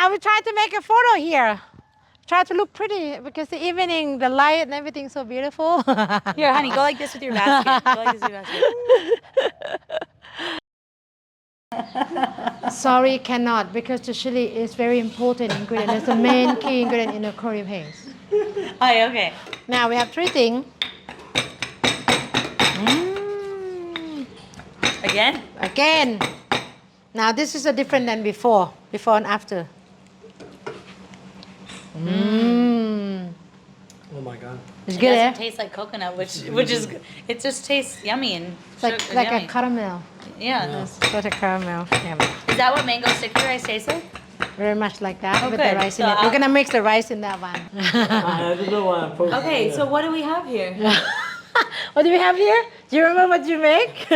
I will try to make a photo here. Try to look pretty because the evening, the light and everything so beautiful. Here, honey, go like this with your basket. Go like this with your basket. Sorry, cannot because the chili is very important ingredient. It's the main key ingredient in a curry paste. Oh, okay. Now we have three things. Again. Now this is a different than before and after. Oh my god. It's It good, doesn't eh? taste like coconut, which is it just tastes yummy and It's like yummy. a caramel. Yeah. It's sort of caramel. Yeah. Is that what mango sticky rice tastes like? Very much like that Oh, with good. the rice So in it. We're I'll- gonna mix the rice in that one. I don't know why I posted. Okay, so what do we have here? What do we have here? Do you remember what you make?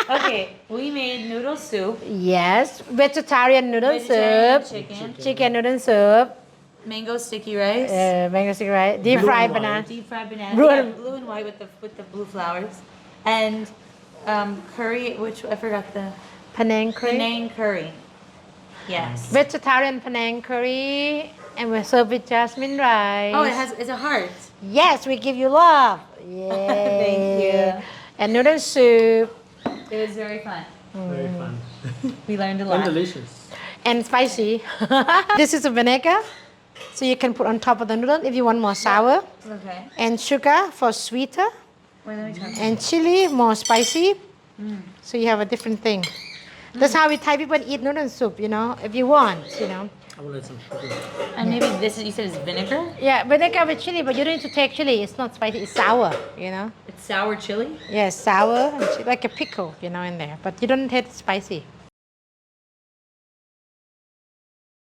Okay, we made noodle soup, Yes, vegetarian noodle vegetarian soup, chicken, chicken noodle soup, mango sticky rice, mango sticky rice, deep Blue fried and white. banana, deep fried banana, Blue yeah, and- blue and white with the blue flowers, and curry, which I forgot the Penang curry, Penang curry. Yes. vegetarian Penang curry, and we serve with jasmine rice. Oh, it's a heart. Yes, we give you love. Yay. Thank you. And noodle soup It was very fun. Very fun. We learned a And lot. delicious. and spicy. This is a vinegar, so you can put on top of the noodle if you want more sour. Okay. And sugar for sweeter, Wait, let me try. and chili more spicy. So you have a different thing. That's how we Thai people eat noodle soup, if you want, I will add some sugar. And maybe this is, you said, is vinegar? Yeah, vinegar with chili, but you don't need to take chili. It's not spicy, it's sour. It's sour chili? Yes, sour, and like a pickle, in there. But you don't taste spicy.